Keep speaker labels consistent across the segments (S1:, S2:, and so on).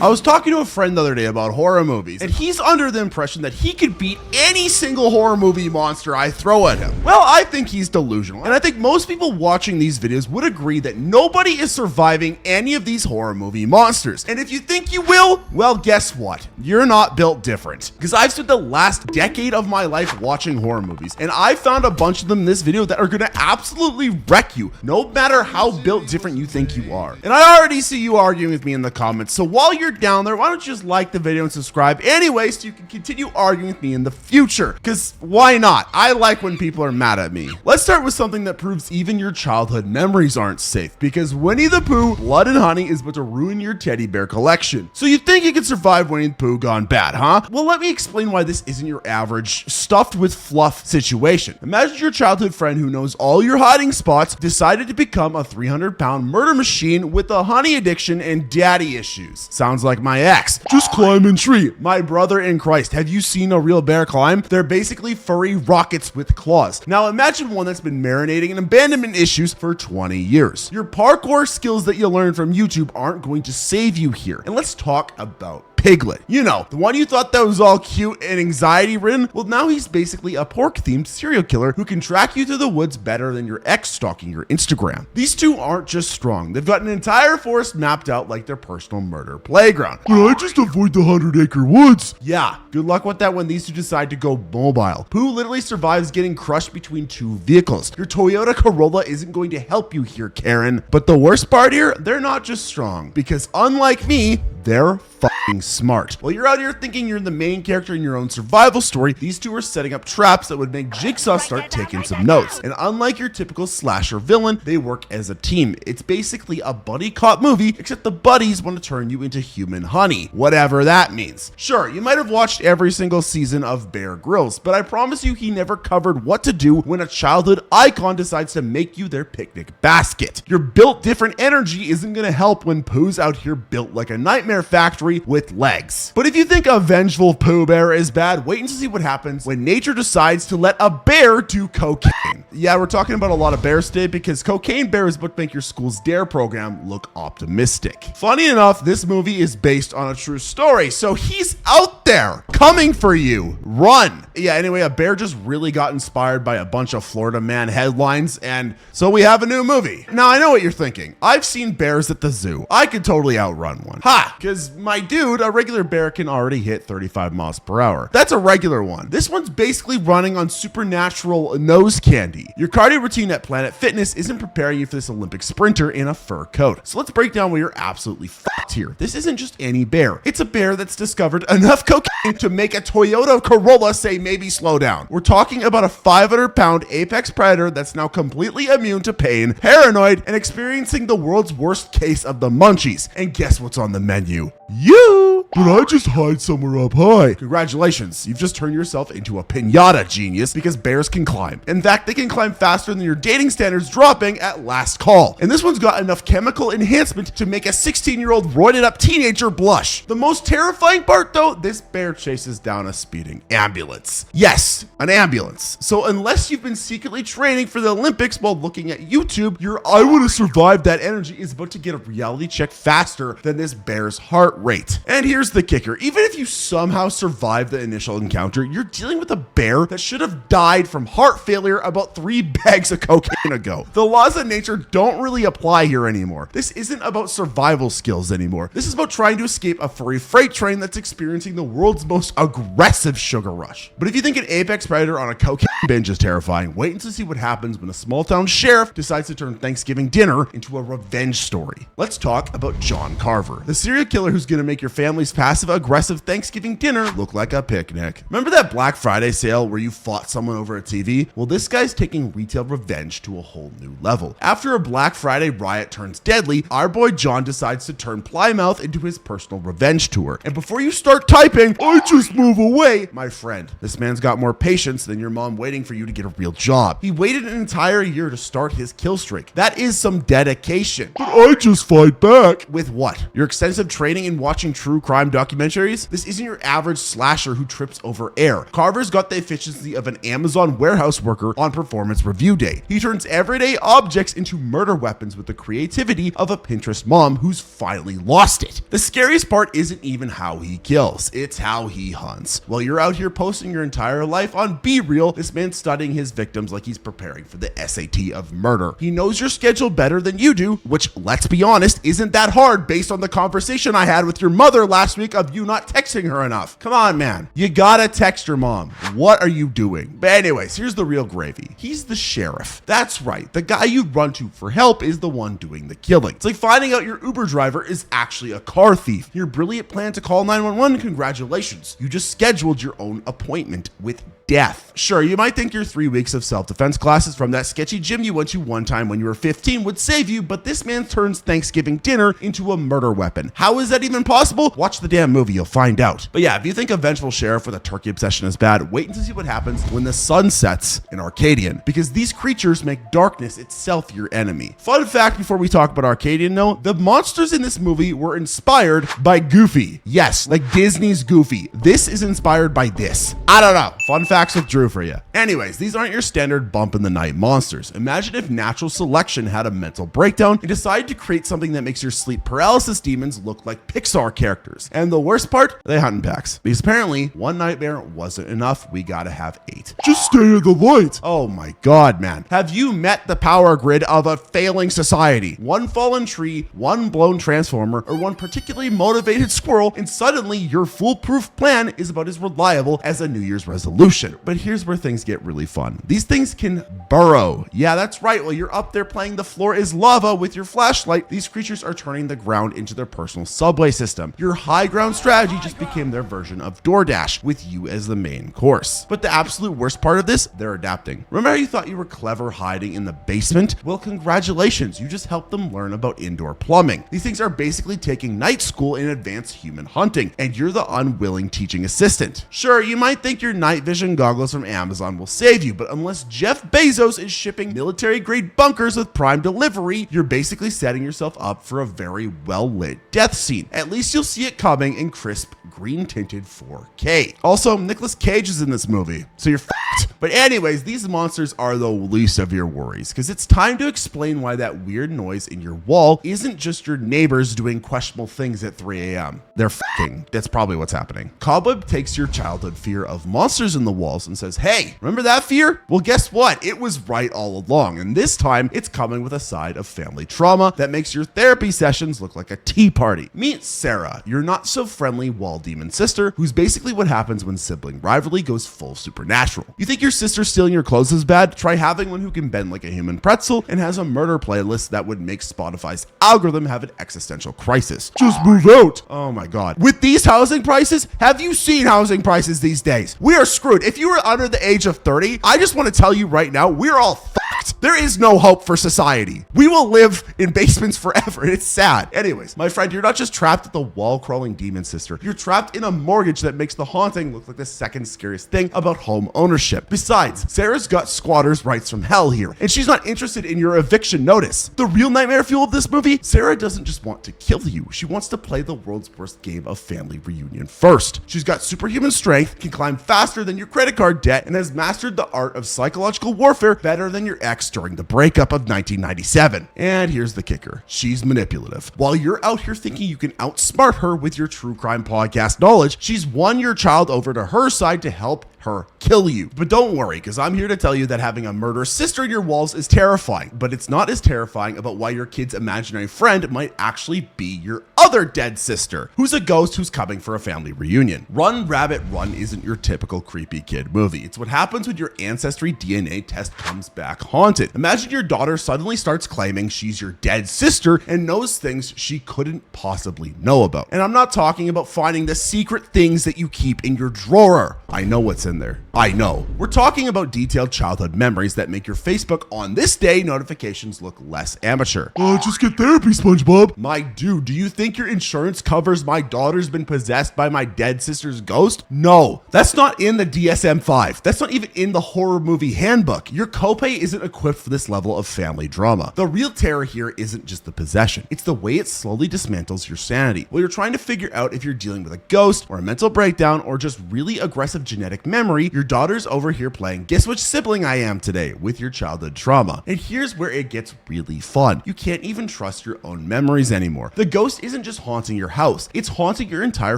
S1: I was talking to a friend the other day about horror movies, and he's under the impression that he could beat any single horror movie monster I throw at him. Well, I think he's delusional, and I think most people watching these videos would agree that nobody is surviving any of these horror movie monsters. And if you think you will, well, guess what? You're not built different. Because I've spent the last decade of my life watching horror movies, and I found a bunch of them in this video that are gonna absolutely wreck you, no matter how built different you think you are. And I already see you arguing with me in the comments, so while you're down there, why don't you just like the video and subscribe anyway so you can continue arguing with me in the future? Because why not? I like when people are mad at me. Let's start with something that proves even your childhood memories aren't safe, because Winnie the Pooh Blood and Honey is about to ruin your teddy bear collection. So you think you can survive Winnie the Pooh gone bad, huh? Well, let me explain why this isn't your average stuffed with fluff situation. Imagine your childhood friend who knows all your hiding spots decided to become a 300-pound murder machine with a honey addiction and daddy issues. Sounds like my ex. Just climb in tree. My brother in Christ. Have you seen a real bear climb? They're basically furry rockets with claws. Now imagine one that's been marinating in abandonment issues for 20 years. Your parkour skills that you learn from YouTube aren't going to save you here. And let's talk about Piglet. You know, the one you thought that was all cute and anxiety ridden? Well, now he's basically a pork themed serial killer who can track you through the woods better than your ex stalking your Instagram. These two aren't just strong. They've got an entire forest mapped out like their personal murder playground. But I just avoid the 100-acre woods. Yeah, good luck with that when these two decide to go mobile. Pooh literally survives getting crushed between two vehicles. Your Toyota Corolla isn't going to help you here, Karen. But the worst part here, they're not just strong, because unlike me, they're fucking smart. While you're out here thinking you're the main character in your own survival story, these two are setting up traps that would make Jigsaw start taking some notes. And unlike your typical slasher villain, they work as a team. It's basically a buddy cop movie, except the buddies want to turn you into human honey, whatever that means. Sure, you might have watched every single season of Bear Grylls, but I promise you he never covered what to do when a childhood icon decides to make you their picnic basket. Your built different energy isn't gonna help when Pooh's out here built like a nightmare factory with legs. But if you think a vengeful Pooh Bear is bad, wait until see what happens when nature decides to let a bear do cocaine. Yeah, we're talking about a lot of bears today because Cocaine Bear is what make your school's DARE program look optimistic. Funny enough, this movie is based on a true story, so he's out there coming for you. Run. Yeah, anyway, a bear just really got inspired by a bunch of Florida Man headlines, and so we have a new movie. Now, I know what you're thinking. I've seen bears at the zoo. I could totally outrun one. Ha! Because my dude, a regular bear can already hit 35 miles per hour. That's a regular one. This one's basically running on supernatural nose candy. Your cardio routine at Planet Fitness isn't preparing you for this Olympic sprinter in a fur coat. So let's break down where you're absolutely fucked here. This isn't just any bear. It's a bear that's discovered enough cocaine to make a Toyota Corolla say maybe slow down. We're talking about a 500-pound apex predator that's now completely immune to pain, paranoid, and experiencing the world's worst case of the munchies. And guess what's on the menu? You! But I just hide somewhere up high. Congratulations, you've just turned yourself into a piñata genius because bears can climb. In fact, they can climb faster than your dating standards dropping at last call. And this one's got enough chemical enhancement to make a 16-year-old roided up teenager blush. The most terrifying part though, this bear chases down a speeding ambulance. Yes, an ambulance. So unless you've been secretly training for the Olympics while looking at YouTube, your I would have survived that energy is about to get a reality check faster than this bear's heart rate. And here's the kicker. Even if you somehow survive the initial encounter, you're dealing with a bear that should have died from heart failure about 3 bags of cocaine ago. The laws of nature don't really apply here anymore. This isn't about survival skills anymore. This is about trying to escape a furry freight train that's experiencing the world's most aggressive sugar rush. But if you think an apex predator on a cocaine binge is terrifying, wait until see what happens when a small town sheriff decides to turn Thanksgiving dinner into a revenge story. Let's talk about John Carver, the serial killer who's gonna make your family's passive aggressive Thanksgiving dinner look like a picnic. Remember that Black Friday sale where you fought someone over a TV? Well, this guy's taking retail revenge to a whole new level. After a Black Friday riot turns deadly, our boy John decides to turn Plymouth into his personal revenge tour. And before you start typing, I just move away, my friend, this man's got more patience than your mom waiting for you to get a real job. He waited an entire year to start his kill streak. That is some dedication. But I just fight back. With what? Your extensive training and watching true crime crime documentaries, this isn't your average slasher who trips over air. Carver's got the efficiency of an Amazon warehouse worker on performance review day. He turns everyday objects into murder weapons with the creativity of a Pinterest mom who's finally lost it. The scariest part isn't even how he kills, it's how he hunts. While you're out here posting your entire life on Be Real, this man's studying his victims like he's preparing for the SAT of murder. He knows your schedule better than you do, which, let's be honest, isn't that hard based on the conversation I had with your mother last week of you not texting her enough. Come on, man. You gotta text your mom. What are you doing? But anyways, here's the real gravy. He's the sheriff. That's right. The guy you'd run to for help is the one doing the killing. It's like finding out your Uber driver is actually a car thief. Your brilliant plan to call 911, congratulations. You just scheduled your own appointment with death. Sure, you might think your 3 weeks of self-defense classes from that sketchy gym you went to one time when you were 15 would save you, but this man turns Thanksgiving dinner into a murder weapon. How is that even possible? Watch the damn movie, you'll find out. But yeah, if you think a vengeful sheriff with a turkey obsession is bad, wait until see what happens when the sun sets in Arcadian, because these creatures make darkness itself your enemy. Fun fact before we talk about Arcadian though, the monsters in this movie were inspired by Goofy. Yes, like Disney's Goofy. This is inspired by this. I don't know. Fun facts with Drew for you. Anyways, these aren't your standard bump in the night monsters. Imagine if natural selection had a mental breakdown and decided to create something that makes your sleep paralysis demons look like Pixar characters. And the worst part, they hunt in packs. Because apparently, one nightmare wasn't enough. We gotta have 8. Just stay in the light. Oh my god, man. Have you met the power grid of a failing society? One fallen tree, one blown transformer, or one particularly motivated squirrel, and suddenly your foolproof plan is about as reliable as a New Year's resolution. But here's where things get really fun. These things can burrow. Yeah, that's right. While you're up there playing The Floor is Lava with your flashlight, these creatures are turning the ground into their personal subway system. Your high ground strategy just became their version of DoorDash with you as the main course. But the absolute worst part of this, they're adapting. Remember how you thought you were clever hiding in the basement? Well, congratulations. You just helped them learn about indoor plumbing. These things are basically taking night school in advanced human hunting, and you're the unwilling teaching assistant. Sure, you might think your night vision goggles from Amazon will save you, but unless Jeff Bezos is shipping military-grade bunkers with Prime delivery, you're basically setting yourself up for a very well-lit death scene. At least you'll see it coming in crisp, green-tinted 4K. Also, Nicolas Cage is in this movie, so you're f***ed. But anyways, these monsters are the least of your worries, because it's time to explain why that weird noise in your wall isn't just your neighbors doing questionable things at 3 a.m. They're f***ing. That's probably what's happening. Cobweb takes your childhood fear of monsters in the walls and says, hey, remember that fear? Well, guess what? It was right all along. And this time it's coming with a side of family trauma that makes your therapy sessions look like a tea party. Meet Sarah, your not so friendly wall demon sister, who's basically what happens when sibling rivalry goes full supernatural. You think your sister stealing your clothes is bad? Try having one who can bend like a human pretzel and has a murder playlist that would make Spotify's algorithm have an existential crisis. Just move out. Oh my God. With these housing prices, have you seen housing prices these days? We are screwed. If you were under the age of 30, I just want to tell you right now, we're all fucked. There is no hope for society. We will live in basements forever. It's sad. Anyways, my friend, you're not just trapped at the wall-crawling demon sister. You're trapped in a mortgage that makes the haunting look like the second scariest thing about home ownership. Besides, Sarah's got squatter's rights from hell here, and she's not interested in your eviction notice. The real nightmare fuel of this movie, Sarah doesn't just want to kill you. She wants to play the world's worst game of family reunion first. She's got superhuman strength, can climb faster than your credit card debt, and has mastered the art of psychological warfare better than your ex during the breakup of 1997. And here's the kicker. She's manipulative. While you're out here thinking you can outsmart her with your true crime podcast knowledge, she's won your child over to her side to help her kill you. But don't worry, because I'm here to tell you that having a murderous sister in your walls is terrifying, but it's not as terrifying about why your kid's imaginary friend might actually be your other dead sister, who's a ghost who's coming for a family reunion. Run, Rabbit, Run isn't your typical creepy kid movie. It's what happens when your ancestry DNA test comes back haunted. Imagine your daughter suddenly starts claiming she's your dead sister and knows things she couldn't possibly know about. And I'm not talking about finding the secret things that you keep in your drawer. I know what's in there. I know, we're talking about detailed childhood memories that make your Facebook on this day notifications look less amateur. Just get therapy, SpongeBob. My dude, do you think your insurance covers my daughter's been possessed by my dead sister's ghost? No, that's not in the DSM-5. That's not even in the horror movie handbook. Your copay isn't equipped for this level of family drama. The real terror here isn't just the possession. It's the way it slowly dismantles your sanity. While you're trying to figure out if you're dealing with a ghost or a mental breakdown or just really aggressive genetic memory, your daughter's over here playing guess which sibling I am today with your childhood trauma. And here's where it gets really fun. You can't even trust your own memories anymore. The ghost isn't just haunting your house, it's haunting your entire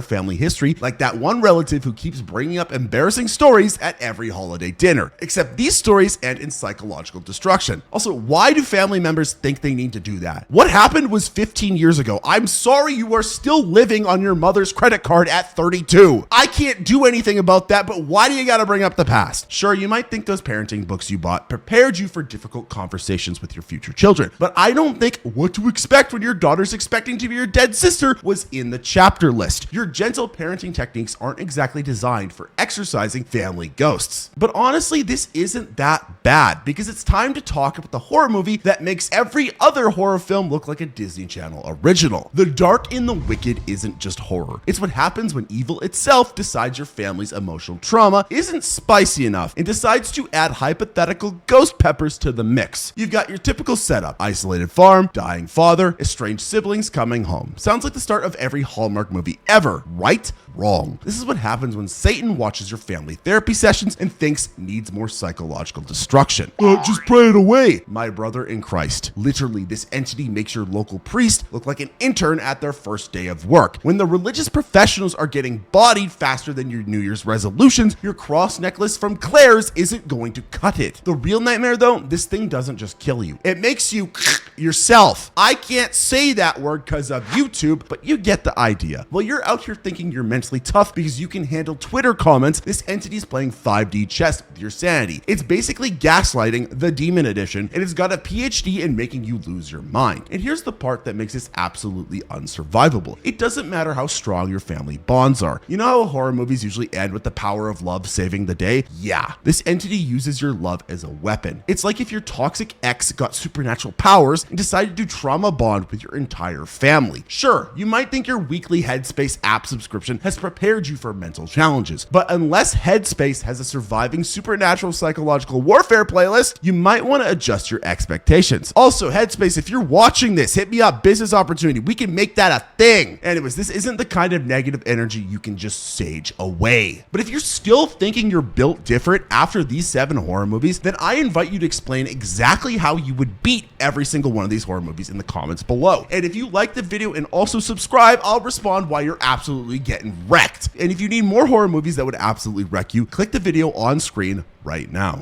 S1: family history, like that one relative who keeps bringing up embarrassing stories at every holiday dinner. Except these stories end in psychological destruction. Also, why do family members think they need to do that? What happened was 15 years ago. I'm sorry you are still living on your mother's credit card at 32. I can't do anything about that, but why do you gotta bring up the past? Sure, you might think those parenting books you bought prepared you for difficult conversations with your future children, but I don't think what to expect when your daughter's expecting to be your dead sister was in the chapter list. Your gentle parenting techniques aren't exactly designed for exercising family ghosts. But honestly, this isn't that bad because it's time to talk about the horror movie that makes every other horror film look like a Disney Channel original. The dark and the wicked isn't just horror. It's what happens when evil itself decides your family's emotional trauma isn't spicy enough and decides to add hypothetical ghost peppers to the mix. You've got your typical setup: isolated farm, dying father, estranged siblings coming home. Sounds like the start of every Hallmark movie ever, right? Wrong. This is what happens when Satan watches your family therapy sessions and thinks needs more psychological destruction. Just pray it away, my brother in Christ. Literally, this entity makes your local priest look like an intern at their first day of work. When the religious professionals are getting bodied faster than your New Year's resolutions, your cross necklace from Claire's isn't going to cut it. The real nightmare though, this thing doesn't just kill you. It makes you yourself. I can't say that word because of YouTube, but you get the idea. While you're out here thinking you're mentally tough because you can handle Twitter comments, this entity's playing 5D chess with your sanity. It's basically gaslighting the demon edition, and it's got a PhD in making you lose your mind. And here's the part that makes this absolutely unsurvivable. It doesn't matter how strong your family bonds are. You know how horror movies usually end with the power of love saving the day? Yeah, this entity uses your love as a weapon. It's like if your toxic ex got supernatural powers and decided to trauma bond with your entire family. Sure, you might think your weekly Headspace app subscription has prepared you for mental challenges, but unless Headspace has a surviving supernatural psychological warfare playlist, you might want to adjust your expectations. Also, Headspace, if you're watching this, hit me up, business opportunity. We can make that a thing. Anyways, this isn't the kind of negative energy you can just sage away. But if you're still thinking you're built different after these 7 horror movies, then I invite you to explain exactly how you would beat every single one of these horror movies in the comments below. And if you like the video and also subscribe, I'll respond why you're absolutely getting wrecked. And if you need more horror movies that would absolutely wreck you, click the video on screen right now.